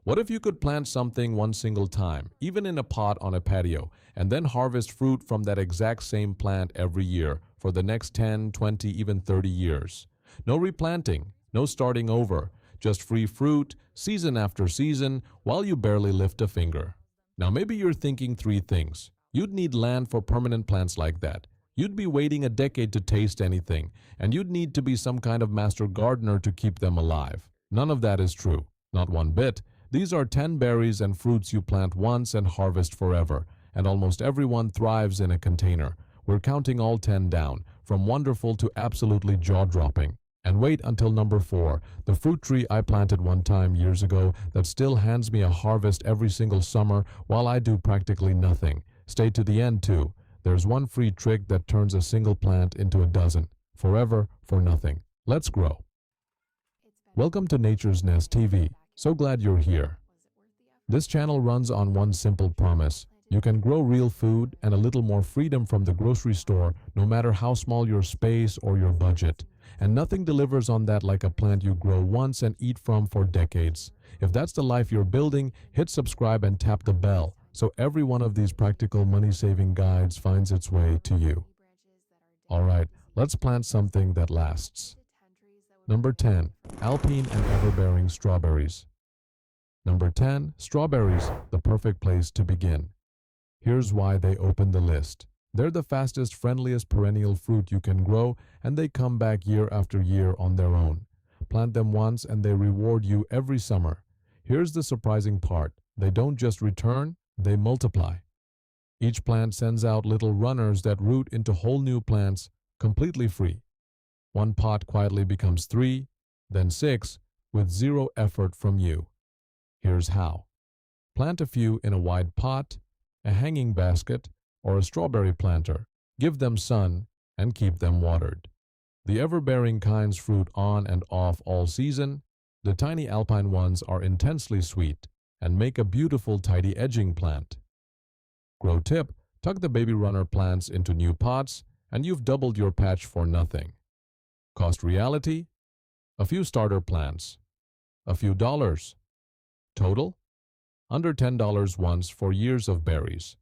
What if you could plant something one single time, even in a pot on a patio, and then harvest fruit from that exact same plant every year for the next 10, 20, even 30 years? No replanting, no starting over, just free fruit, season after season, while you barely lift a finger. Now maybe you're thinking three things. You'd need land for permanent plants like that. You'd be waiting a decade to taste anything, and you'd need to be some kind of master gardener to keep them alive. None of that is true. Not one bit. These are 10 berries and fruits you plant once and harvest forever, and almost everyone thrives in a container. We're counting all 10 down, from wonderful to absolutely jaw-dropping. And wait until number 4, the fruit tree I planted one time years ago that still hands me a harvest every single summer while I do practically nothing. Stay to the end too. There's one free trick that turns a single plant into a dozen, forever for nothing. Let's grow. Welcome to Nature's Nest TV. So glad you're here. This channel runs on one simple promise. You can grow real food and a little more freedom from the grocery store, no matter how small your space or your budget. And nothing delivers on that like a plant you grow once and eat from for decades. If that's the life you're building, hit subscribe and tap the bell so every one of these practical money-saving guides finds its way to you. All right, let's plant something that lasts. Number 10, alpine and ever-bearing strawberries. Number 10, strawberries, the perfect place to begin. Here's why they open the list. They're the fastest, friendliest perennial fruit you can grow, and they come back year after year on their own. Plant them once and they reward you every summer. Here's the surprising part. They don't just return, they multiply. Each plant sends out little runners that root into whole new plants completely free. One pot quietly becomes 3, then 6, with zero effort from you. Here's how. Plant a few in a wide pot, a hanging basket, or a strawberry planter. Give them sun and keep them watered. The ever-bearing kinds fruit on and off all season. The tiny alpine ones are intensely sweet and make a beautiful tidy edging plant. Grow tip, tuck the baby runner plants into new pots and you've doubled your patch for nothing. Cost reality? A few starter plants. A few dollars. Total? Under $10 once for years of berries.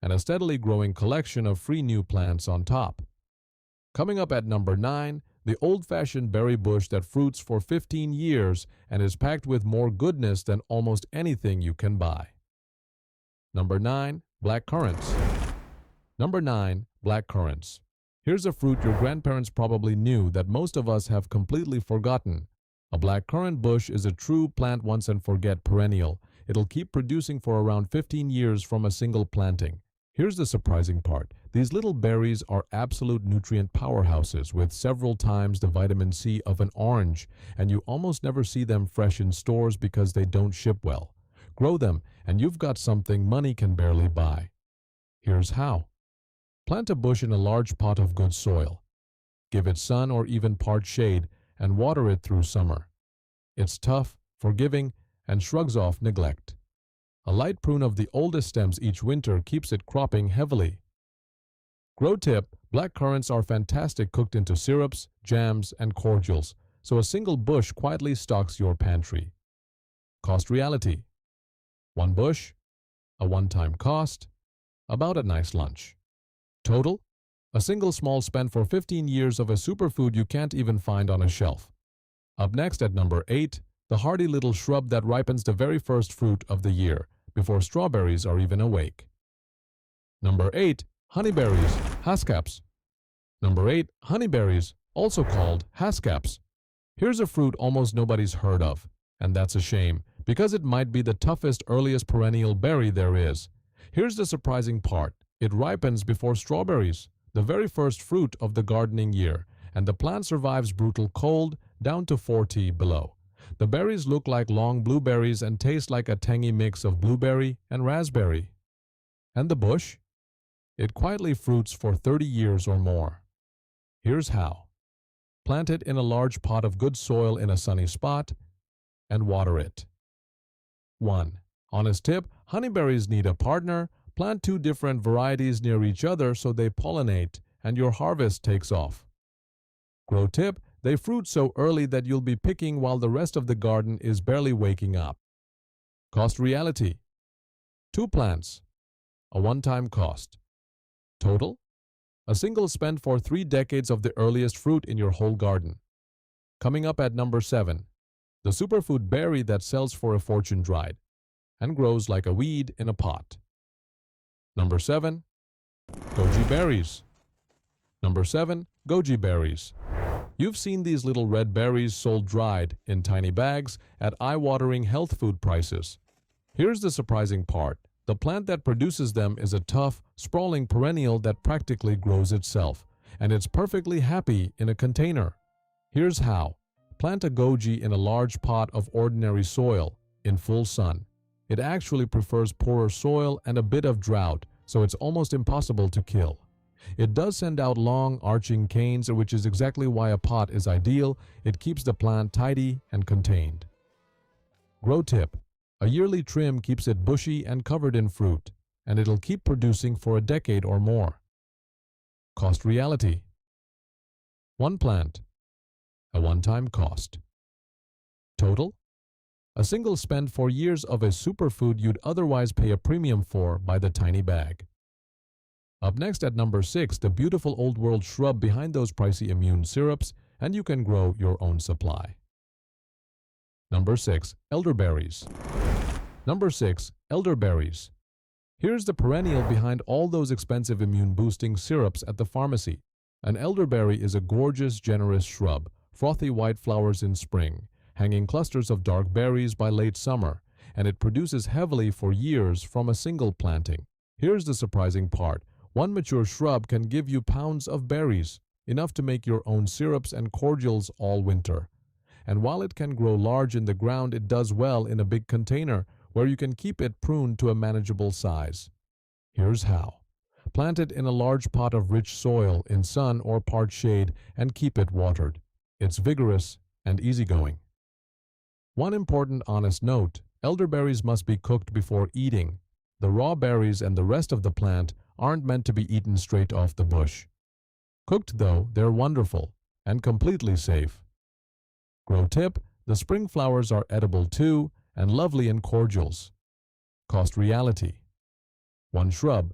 And a steadily growing collection of free new plants on top. Coming up at number 9, the old-fashioned berry bush that fruits for 15 years and is packed with more goodness than almost anything you can buy. Number 9, black currants. Number 9, black currants. Here's a fruit your grandparents probably knew that most of us have completely forgotten. A black currant bush is a true plant once and forget perennial. It'll keep producing for around 15 years from a single planting. Here's the surprising part. These little berries are absolute nutrient powerhouses with several times the vitamin C of an orange, and you almost never see them fresh in stores because they don't ship well. Grow them, and you've got something money can barely buy. Here's how. Plant a bush in a large pot of good soil. Give it sun or even part shade, and water it through summer. It's tough, forgiving, and shrugs off neglect. A light prune of the oldest stems each winter keeps it cropping heavily. Grow tip, black currants are fantastic cooked into syrups, jams, and cordials, so a single bush quietly stocks your pantry. Cost reality. One bush, a one-time cost, about a nice lunch. Total, a single small spend for 15 years of a superfood you can't even find on a shelf. Up next at number 8, the hardy little shrub that ripens the very first fruit of the year, before strawberries are even awake. Number 8, honeyberries, haskaps. Number 8, honeyberries, also called haskaps. Here's a fruit almost nobody's heard of, and that's a shame, because it might be the toughest, earliest perennial berry there is. Here's the surprising part. It ripens before strawberries, the very first fruit of the gardening year, and the plant survives brutal cold down to 40 below. The berries look like long blueberries and taste like a tangy mix of blueberry and raspberry. And the bush? It quietly fruits for 30 years or more. Here's how. Plant it in a large pot of good soil in a sunny spot and water it. 1. Honest tip, honeyberries need a partner. Plant 2 different varieties near each other so they pollinate and your harvest takes off. Grow tip, they fruit so early that you'll be picking while the rest of the garden is barely waking up. Cost reality. 2 plants. A one-time cost. Total? A single spend for 3 decades of the earliest fruit in your whole garden. Coming up at number 7. The superfood berry that sells for a fortune dried and grows like a weed in a pot. Number 7. Goji berries. Number 7. Goji berries. You've seen these little red berries sold dried in tiny bags at eye-watering health food prices. Here's the surprising part. The plant that produces them is a tough, sprawling perennial that practically grows itself, and it's perfectly happy in a container. Here's how. Plant a goji in a large pot of ordinary soil in full sun. It actually prefers poorer soil and a bit of drought, so it's almost impossible to kill. It does send out long, arching canes, which is exactly why a pot is ideal. It keeps the plant tidy and contained. Grow tip. A yearly trim keeps it bushy and covered in fruit, and it'll keep producing for a decade or more. Cost reality. 1 plant. A one-time cost. Total? A single spend for years of a superfood you'd otherwise pay a premium for by the tiny bag. Up next at number 6, the beautiful old world shrub behind those pricey immune syrups, and you can grow your own supply. Number 6. Elderberries. Number 6. Elderberries. Here's the perennial behind all those expensive immune-boosting syrups at the pharmacy. An elderberry is a gorgeous, generous shrub, frothy white flowers in spring, hanging clusters of dark berries by late summer, and it produces heavily for years from a single planting. Here's the surprising part. One mature shrub can give you pounds of berries, enough to make your own syrups and cordials all winter. And while it can grow large in the ground, it does well in a big container where you can keep it pruned to a manageable size. Here's how. Plant it in a large pot of rich soil in sun or part shade and keep it watered. It's vigorous and easygoing. One important honest note, elderberries must be cooked before eating. The raw berries and the rest of the plant aren't meant to be eaten straight off the bush. Cooked though, they're wonderful and completely safe. Grow tip, the spring flowers are edible too and lovely in cordials. Cost reality. 1 shrub,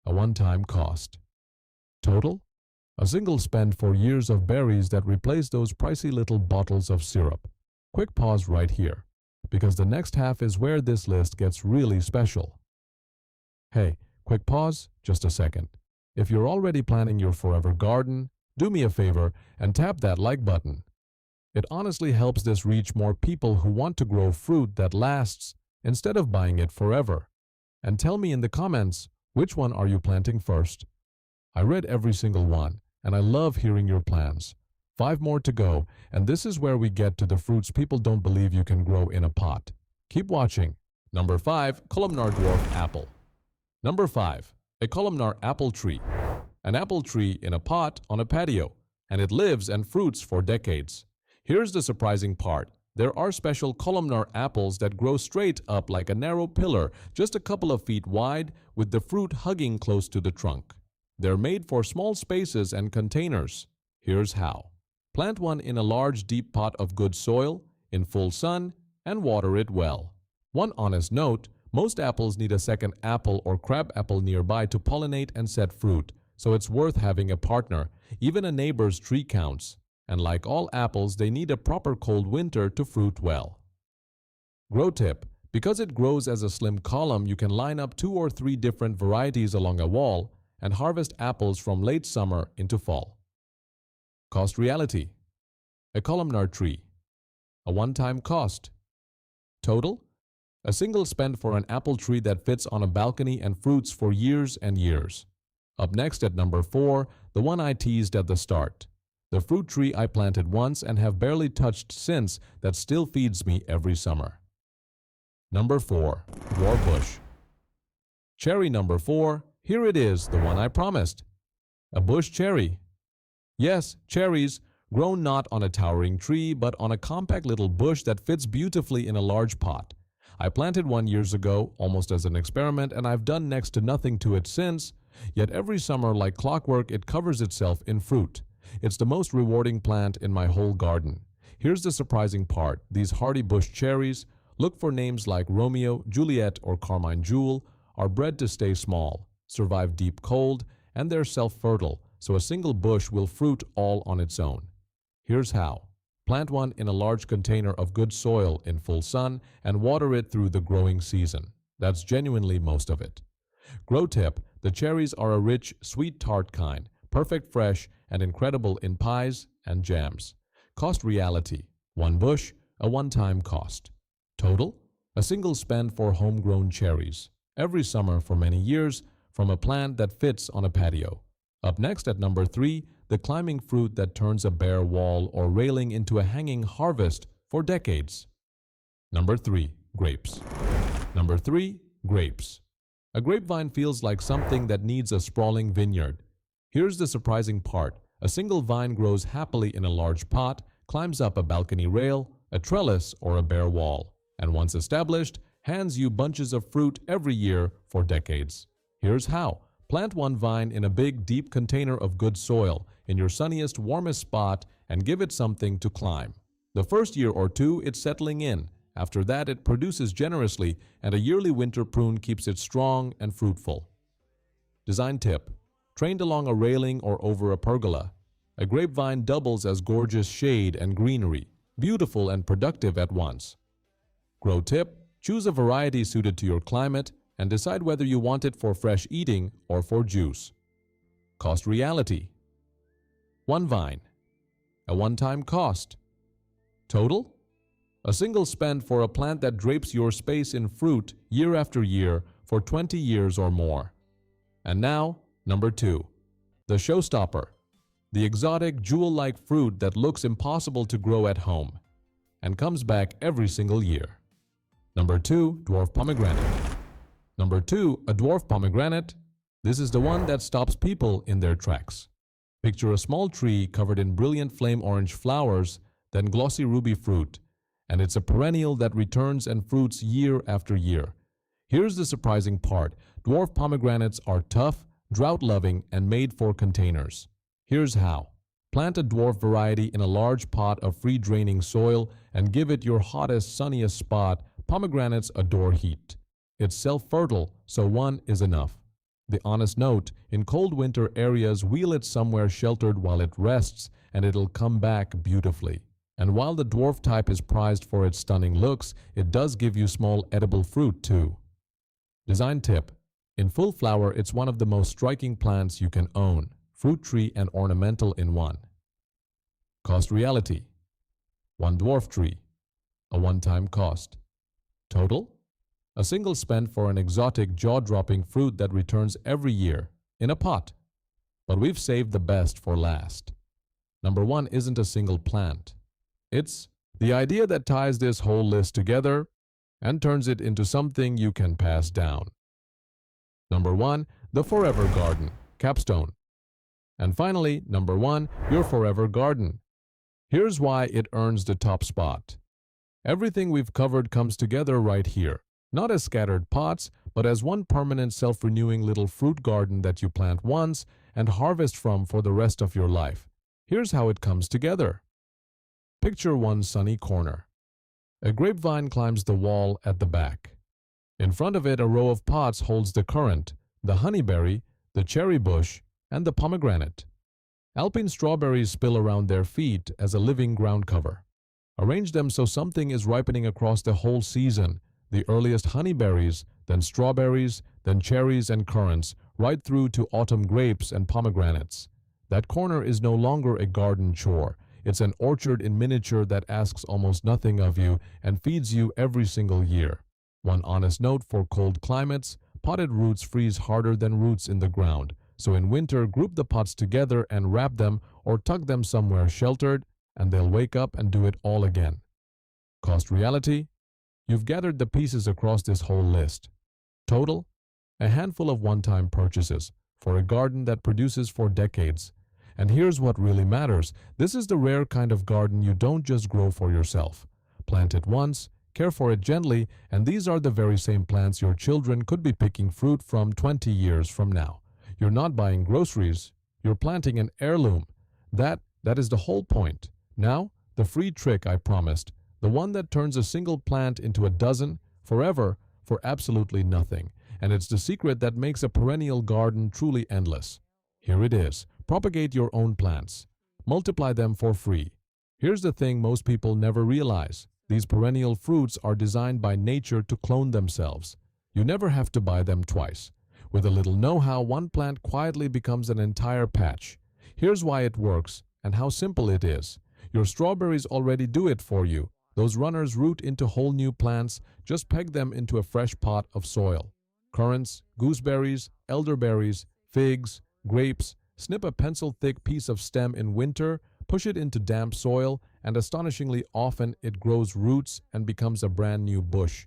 a one-time cost. Total? A single spend for years of berries that replace those pricey little bottles of syrup. Quick pause right here, because the next half is where this list gets really special. Hey, quick pause, just a second. If you're already planning your forever garden, do me a favor and tap that like button. It honestly helps this reach more people who want to grow fruit that lasts instead of buying it forever. And tell me in the comments, which one are you planting first? I read every single one, and I love hearing your plans. 5 more to go, and this is where we get to the fruits people don't believe you can grow in a pot. Keep watching. Number 5. Columnar dwarf apple. Number 5. A columnar apple tree. An apple tree in a pot on a patio, and it lives and fruits for decades. Here's the surprising part. There are special columnar apples that grow straight up like a narrow pillar, just a couple of feet wide, with the fruit hugging close to the trunk. They're made for small spaces and containers. Here's how. Plant one in a large deep pot of good soil, in full sun, and water it well. One honest note, most apples need a second apple or crab apple nearby to pollinate and set fruit, so it's worth having a partner. Even a neighbor's tree counts. And like all apples, they need a proper cold winter to fruit well. Grow tip. Because it grows as a slim column, you can line up 2 or 3 different varieties along a wall and harvest apples from late summer into fall. Cost reality. A columnar tree. A one-time cost. Total? A single spend for an apple tree that fits on a balcony and fruits for years and years. Up next at number 4, the one I teased at the start. The fruit tree I planted once and have barely touched since that still feeds me every summer. Number 4. Dwarf bush. Cherry number 4. Here it is, the one I promised. A bush cherry. Yes, cherries, grown not on a towering tree but on a compact little bush that fits beautifully in a large pot. I planted one years ago, almost as an experiment, and I've done next to nothing to it since, yet every summer like clockwork it covers itself in fruit. It's the most rewarding plant in my whole garden. Here's the surprising part. These hardy bush cherries, Look for names like Romeo, Juliet, or Carmine Jewel, are bred to stay small, survive deep cold, and they're self-fertile, so a single bush will fruit all on its own. Here's how. Plant one in a large container of good soil in full sun and water it through the growing season. That's genuinely most of it. Grow tip: the cherries are a rich, sweet tart kind, perfect fresh and incredible in pies and jams. Cost reality: one bush, a one-time cost. Total: a single spend for homegrown cherries, every summer for many years, from a plant that fits on a patio. Up next at number 3, the climbing fruit that turns a bare wall or railing into a hanging harvest for decades. Number 3, grapes. Number 3, grapes. A grapevine feels like something that needs a sprawling vineyard. Here's the surprising part. A single vine grows happily in a large pot, climbs up a balcony rail, a trellis, or a bare wall, and once established, hands you bunches of fruit every year for decades. Here's how. Plant one vine in a big, deep container of good soil in your sunniest, warmest spot and give it something to climb. The first year or two, it's settling in. After that, it produces generously, and a yearly winter prune keeps it strong and fruitful. Design tip: trained along a railing or over a pergola, a grapevine doubles as gorgeous shade and greenery, beautiful and productive at once. Grow tip: choose a variety suited to your climate and decide whether you want it for fresh eating or for juice. Cost reality: one vine, a one-time cost. Total: a single spend for a plant that drapes your space in fruit year after year for 20 years or more. And now, number 2, the showstopper, the exotic jewel-like fruit that looks impossible to grow at home and comes back every single year. Number 2, dwarf pomegranate. Number 2, a dwarf pomegranate. This is the one that stops people in their tracks. Picture a small tree covered in brilliant flame orange flowers, then glossy ruby fruit, and it's a perennial that returns and fruits year after year. Here's the surprising part. Dwarf pomegranates are tough, drought-loving, and made for containers. Here's how. Plant a dwarf variety in a large pot of free-draining soil and give it your hottest, sunniest spot. Pomegranates adore heat. It's self-fertile, so one is enough. The honest note: in cold winter areas, wheel it somewhere sheltered while it rests, and it'll come back beautifully. And while the dwarf type is prized for its stunning looks, it does give you small edible fruit too. Design tip: in full flower, it's one of the most striking plants you can own, fruit tree and ornamental in one. Cost reality: one dwarf tree, a one-time cost. Total: a single spend for an exotic, jaw-dropping fruit that returns every year, in a pot. But we've saved the best for last. Number 1 isn't a single plant. It's the idea that ties this whole list together and turns it into something you can pass down. Number 1, the Forever Garden, capstone. And finally, number 1, your forever garden. Here's why it earns the top spot. Everything we've covered comes together right here. Not as scattered pots, but as one permanent self-renewing little fruit garden that you plant once and harvest from for the rest of your life. Here's how it comes together. Picture one sunny corner. A grapevine climbs the wall at the back. In front of it, a row of pots holds the currant, the honeyberry, the cherry bush, and the pomegranate. Alpine strawberries spill around their feet as a living ground cover. Arrange them so something is ripening across the whole season. The earliest honeyberries, then strawberries, then cherries and currants, right through to autumn grapes and pomegranates. That corner is no longer a garden chore. It's an orchard in miniature that asks almost nothing of you and feeds you every single year. One honest note for cold climates: potted roots freeze harder than roots in the ground. So in winter, group the pots together and wrap them or tuck them somewhere sheltered, and they'll wake up and do it all again. Cost reality: you've gathered the pieces across this whole list. Total: a handful of one-time purchases for a garden that produces for decades. And here's what really matters. This is the rare kind of garden you don't just grow for yourself. Plant it once, care for it gently, and these are the very same plants your children could be picking fruit from 20 years from now. You're not buying groceries, you're planting an heirloom. That is the whole point. Now, the free trick I promised. The one that turns a single plant into a dozen, forever, for absolutely nothing. And it's the secret that makes a perennial garden truly endless. Here it is. Propagate your own plants. Multiply them for free. Here's the thing most people never realize. These perennial fruits are designed by nature to clone themselves. You never have to buy them twice. With a little know-how, one plant quietly becomes an entire patch. Here's why it works and how simple it is. Your strawberries already do it for you. Those runners root into whole new plants. Just peg them into a fresh pot of soil. Currants, gooseberries, elderberries, figs, grapes. Snip a pencil-thick piece of stem in winter, push it into damp soil, and astonishingly often it grows roots and becomes a brand new bush.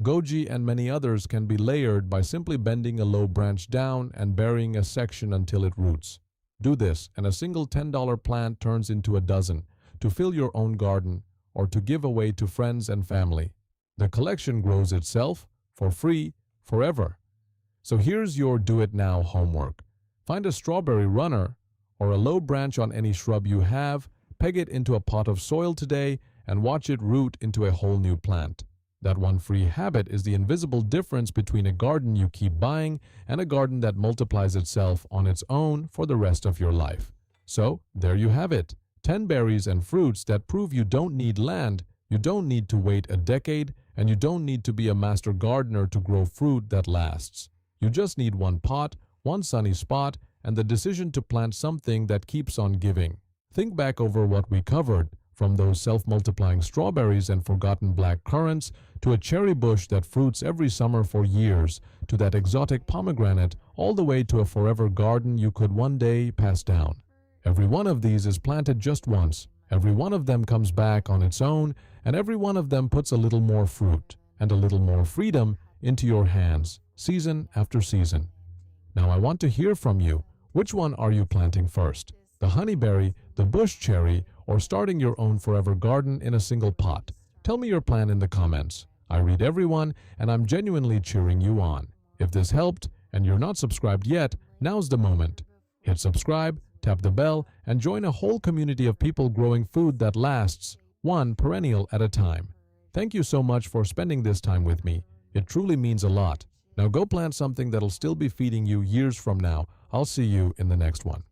Goji and many others can be layered by simply bending a low branch down and burying a section until it roots. Do this, and a single $10 plant turns into a dozen, to fill your own garden or to give away to friends and family. The collection grows itself, for free, forever. So here's your do-it-now homework. Find a strawberry runner or a low branch on any shrub you have, peg it into a pot of soil today, and watch it root into a whole new plant. That one free habit is the invisible difference between a garden you keep buying and a garden that multiplies itself on its own for the rest of your life. So, there you have it. 10 berries and fruits that prove you don't need land, you don't need to wait a decade, and you don't need to be a master gardener to grow fruit that lasts. You just need one pot, one sunny spot, and the decision to plant something that keeps on giving. Think back over what we covered, from those self-multiplying strawberries and forgotten black currants, to a cherry bush that fruits every summer for years, to that exotic pomegranate, all the way to a forever garden you could one day pass down. Every one of these is planted just once. Every one of them comes back on its own, and every one of them puts a little more fruit and a little more freedom into your hands, season after season. Now I want to hear from you. Which one are you planting first? The honeyberry, the bush cherry, or starting your own forever garden in a single pot? Tell me your plan in the comments. I read everyone, and I'm genuinely cheering you on. If this helped and you're not subscribed yet, now's the moment. Hit subscribe, tap the bell, and join a whole community of people growing food that lasts, one perennial at a time. Thank you so much for spending this time with me. It truly means a lot. Now go plant something that'll still be feeding you years from now. I'll see you in the next one.